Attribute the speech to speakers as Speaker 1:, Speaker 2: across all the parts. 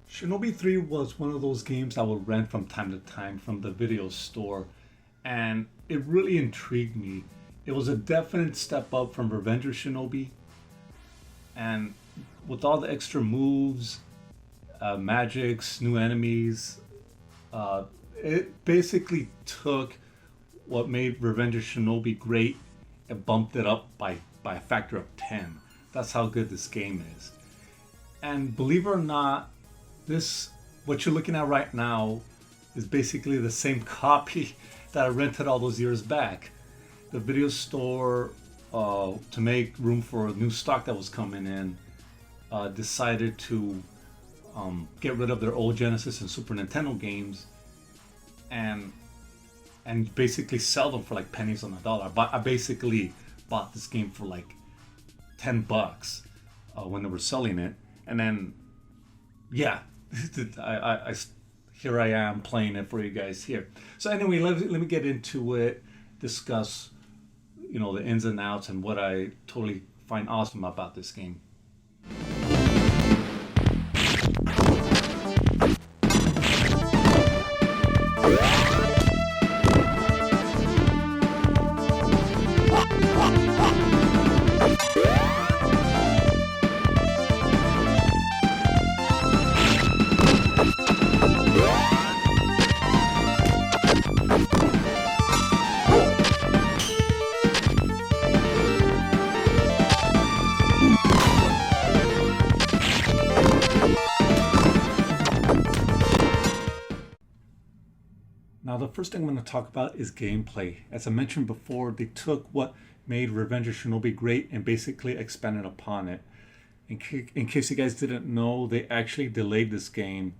Speaker 1: Shinobi 3 was one of those games I would rent from time to time from the video store, and it really intrigued me. It was a definite step up from Revenge of Shinobi, and with all the extra moves, magics, new enemies, it basically took what made Revenge of Shinobi great and bumped it up by a factor of 10. That's how good this game is. And believe it or not, this, what you're looking at right now, is basically the same copy that I rented all those years back. The video store, to make room for a new stock that was coming in, decided to get rid of their old Genesis and Super Nintendo games and basically sell them for like pennies on the dollar. But I basically bought this game for like $10 when they were selling it, and then yeah, here I am playing it for you guys here. So anyway, let me get into it, discuss, you know, the ins and outs and what I totally find awesome about this game. Now, the first thing I'm going to talk about is gameplay. As I mentioned before, they took what made Revenge of Shinobi great and basically expanded upon it. In case you guys didn't know, they actually delayed this game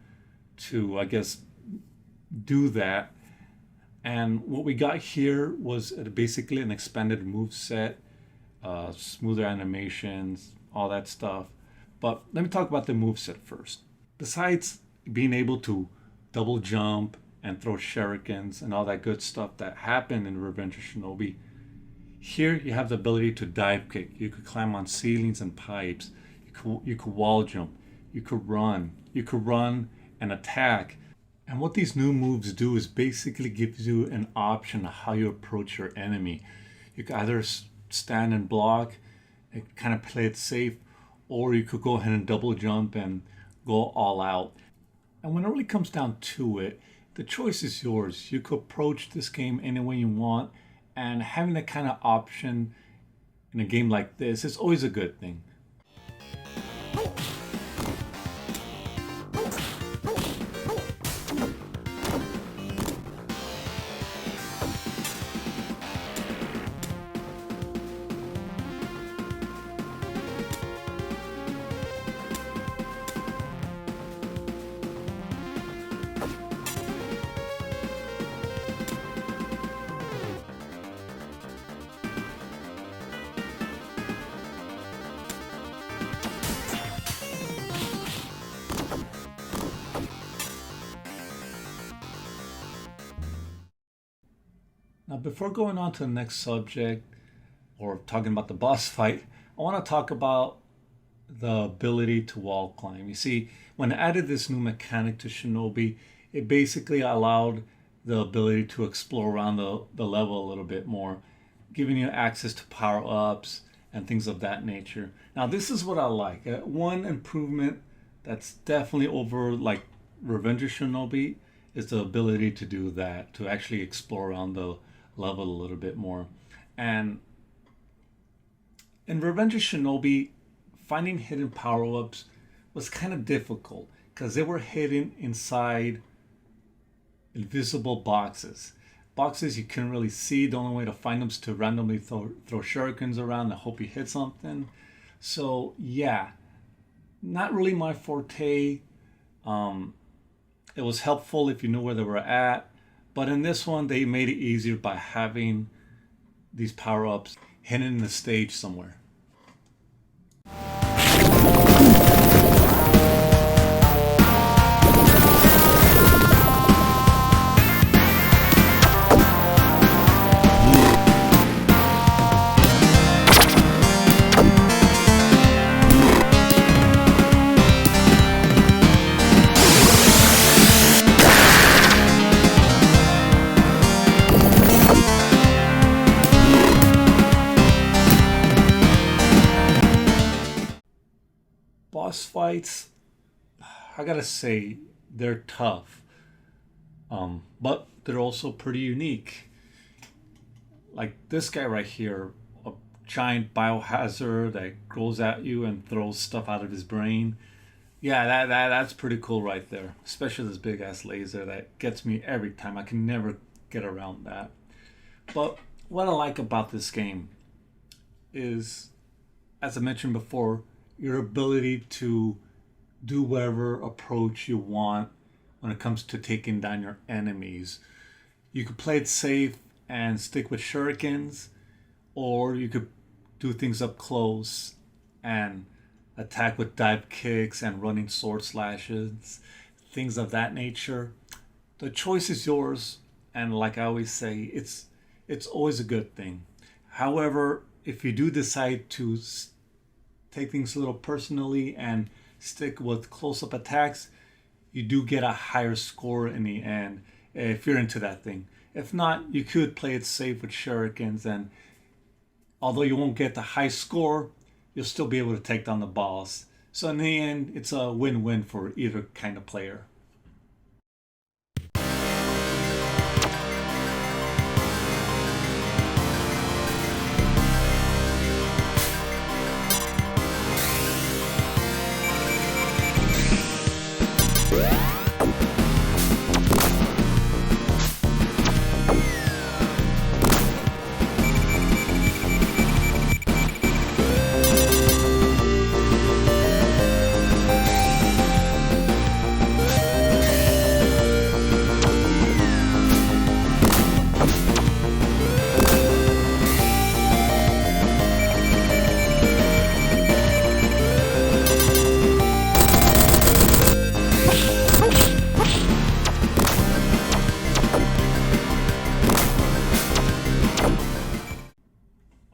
Speaker 1: to, I guess, do that. And what we got here was basically an expanded move set, smoother animations, all that stuff. But let me talk about the move set first. Besides being able to double jump and throw shurikens and all that good stuff that happened in Revenge of Shinobi, here you have the ability to dive kick. You could climb on ceilings and pipes. You could wall jump. You could run. You could run and attack. And what these new moves do is basically gives you an option of how you approach your enemy. You could either stand and block and kind of play it safe, or you could go ahead and double jump and go all out. And when it really comes down to it, the choice is yours. You could approach this game any way you want, and having that kind of option in a game like this is always a good thing. Now, before going on to the next subject, or talking about the boss fight, I want to talk about the ability to wall climb. You see, when I added this new mechanic to Shinobi, it basically allowed the ability to explore around the level a little bit more, giving you access to power-ups and things of that nature. Now, this is what I like. One improvement that's definitely over like Revenge of Shinobi is the ability to do that, to actually explore around the level a little bit more. And in Revenge of Shinobi, finding hidden power-ups was kind of difficult because they were hidden inside invisible boxes. Boxes you couldn't really see. The only way to find them is to randomly throw shurikens around and hope you hit something. So yeah, not really my forte. It was helpful if you knew where they were at, but in this one they made it easier by having these power-ups hidden in the stage somewhere. fights, I gotta say, they're tough. But they're also pretty unique. Like this guy right here, a giant biohazard that grows at you and throws stuff out of his brain. Yeah, that's pretty cool right there. Especially this big ass laser that gets me every time. I can never get around that. But what I like about this game is, as I mentioned before, your ability to do whatever approach you want when it comes to taking down your enemies. You could play it safe and stick with shurikens, or you could do things up close and attack with dive kicks and running sword slashes, things of that nature. The choice is yours, and like I always say, it's always a good thing. However, if you do decide to take things a little personally and stick with close-up attacks, you do get a higher score in the end if you're into that thing. If not, you could play it safe with shurikens, and although you won't get the high score, you'll still be able to take down the boss. So in the end, it's a win-win for either kind of player.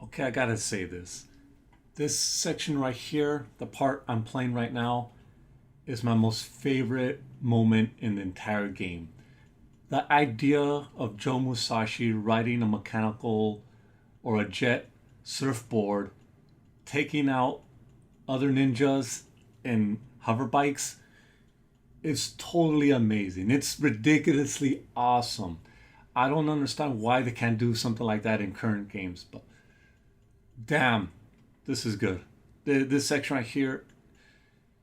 Speaker 1: Okay, I gotta say this. This section right here, the part I'm playing right now, is my most favorite moment in the entire game. The idea of Joe Musashi riding a mechanical or a jet surfboard, taking out other ninjas in hover bikes, is totally amazing. It's ridiculously awesome. I don't understand why they can't do something like that in current games, but damn, this is good. This section right here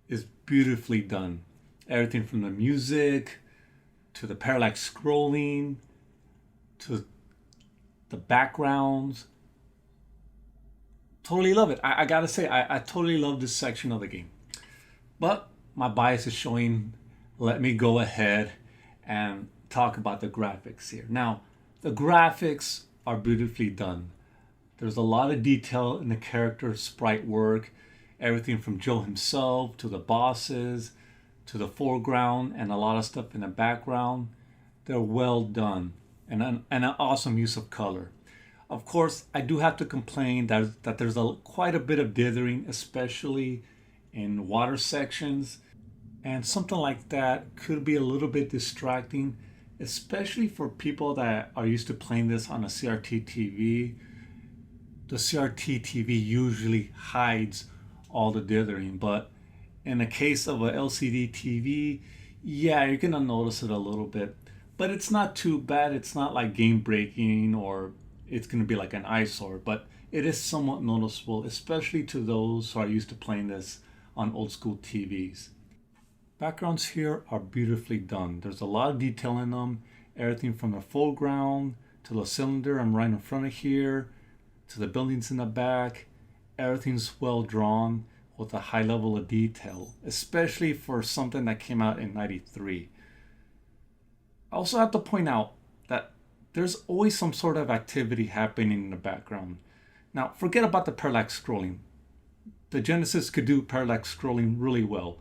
Speaker 1: is beautifully done. Everything from the music to the parallax scrolling to the backgrounds. Totally love it. I gotta say, I totally love this section of the game. But my bias is showing. Let me go ahead and talk about the graphics here. Now, the graphics are beautifully done. There's a lot of detail in the character sprite work, everything from Joe himself to the bosses to the foreground and a lot of stuff in the background. They're well done and an awesome use of color. Of course, I do have to complain that there's quite a bit of dithering, especially in water sections, and something like that could be a little bit distracting, especially for people that are used to playing this on a CRT TV. The CRT TV usually hides all the dithering, but in the case of a LCD TV, yeah, you're gonna notice it a little bit, but it's not too bad. It's not like game breaking or it's gonna be like an eyesore, but it is somewhat noticeable, especially to those who are used to playing this on old school TVs. Backgrounds here are beautifully done. There's a lot of detail in them, everything from the foreground to the cylinder I'm right in front of here, to the buildings in the back. Everything's well drawn with a high level of detail, especially for something that came out in '93. I also have to point out that there's always some sort of activity happening in the background. Now, forget about the parallax scrolling. The Genesis could do parallax scrolling really well.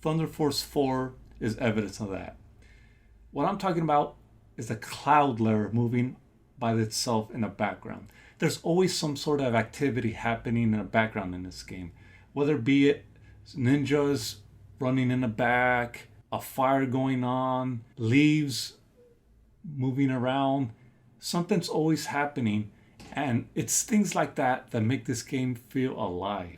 Speaker 1: Thunder Force 4 is evidence of that. What I'm talking about is the cloud layer moving by itself in the background. There's always some sort of activity happening in the background in this game, whether be it ninjas running in the back, a fire going on, leaves moving around. Something's always happening, and it's things like that that make this game feel alive.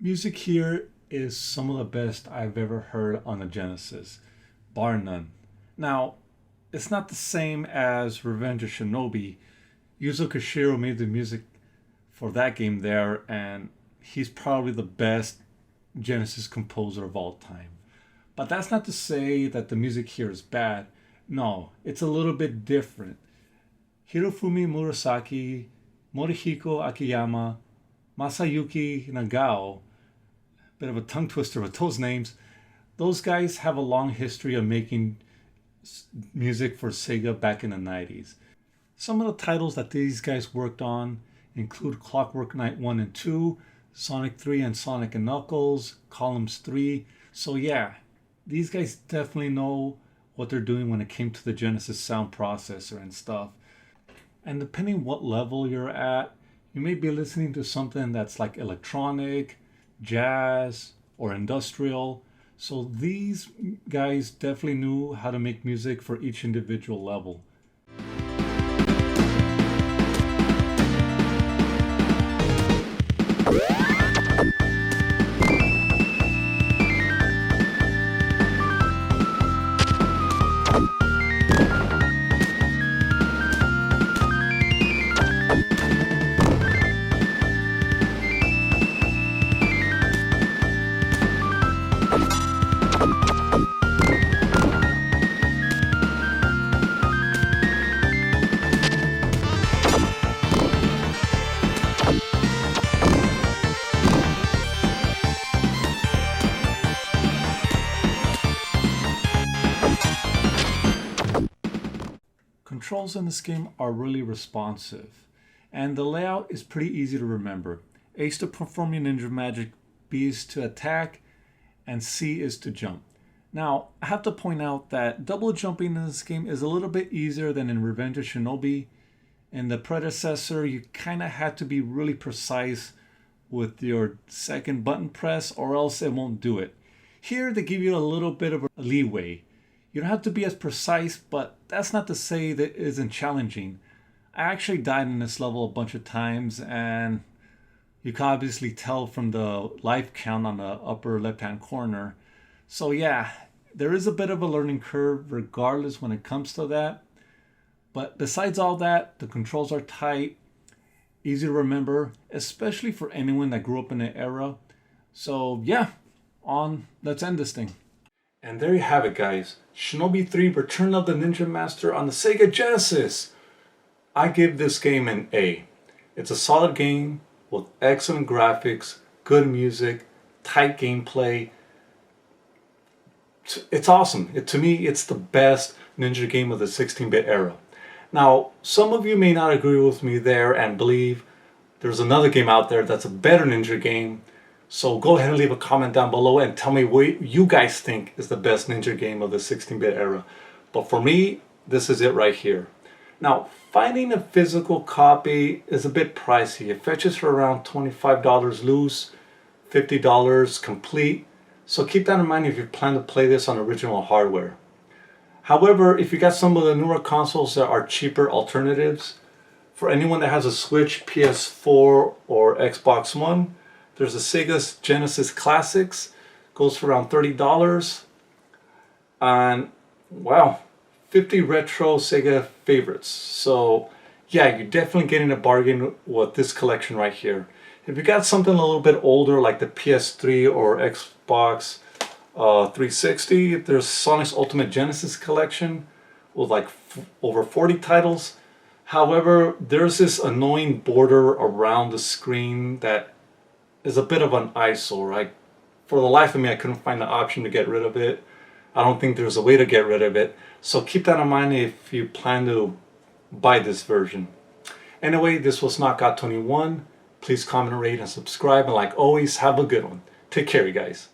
Speaker 1: Music here is some of the best I've ever heard on the Genesis, bar none. Now, it's not the same as Revenge of Shinobi. Yuzo Koshiro made the music for that game there, and he's probably the best Genesis composer of all time. But that's not to say that the music here is bad. No, it's a little bit different. Hirofumi Murasaki, Morihiko Akiyama, Masayuki Nagao, bit of a tongue twister with those names. Those guys have a long history of making music for Sega back in the 90s. Some of the titles that these guys worked on include Clockwork Knight 1 and 2, Sonic 3 and Sonic and Knuckles, Columns 3. So yeah, these guys definitely know what they're doing when it came to the Genesis sound processor and stuff. And depending what level you're at, you may be listening to something that's like electronic, jazz, or industrial. So these guys definitely knew how to make music for each individual level. Controls in this game are really responsive, and the layout is pretty easy to remember. A is to perform your ninja magic, B is to attack, and C is to jump. Now, I have to point out that double jumping in this game is a little bit easier than in Revenge of Shinobi. In the predecessor, you kind of had to be really precise with your second button press or else it won't do it. Here, they give you a little bit of a leeway. You don't have to be as precise, but that's not to say that it isn't challenging. I actually died in this level a bunch of times, and you can obviously tell from the life count on the upper left-hand corner. So yeah, there is a bit of a learning curve regardless when it comes to that. But besides all that, the controls are tight, easy to remember, especially for anyone that grew up in the era. So yeah, let's end this thing. And there you have it, guys. Shinobi 3 Return of the Ninja Master on the Sega Genesis. I give this game an A. It's a solid game with excellent graphics, good music, tight gameplay. It's awesome. To me, it's the best ninja game of the 16-bit era. Now, some of you may not agree with me there and believe there's another game out there that's a better ninja game. So go ahead and leave a comment down below and tell me what you guys think is the best ninja game of the 16-bit era. But for me, this is it right here. Now, finding a physical copy is a bit pricey. It fetches for around $25 loose, $50 complete. So keep that in mind if you plan to play this on original hardware. However, if you got some of the newer consoles that are cheaper alternatives, for anyone that has a Switch, PS4, or Xbox One, there's a Sega Genesis Classics, goes for around $30, and wow, 50 retro Sega favorites. So yeah, you're definitely getting a bargain with this collection right here. If you got something a little bit older like the PS3 or Xbox 360, there's Sonic's Ultimate Genesis Collection with like over 40 titles. However, there's this annoying border around the screen that is a bit of an eyesore. For the life of me, I couldn't find the option to get rid of it. I don't think there's a way to get rid of it. So keep that in mind if you plan to buy this version. Anyway, this was Knockout 21. Please comment, rate, and subscribe. And like always, have a good one. Take care, you guys.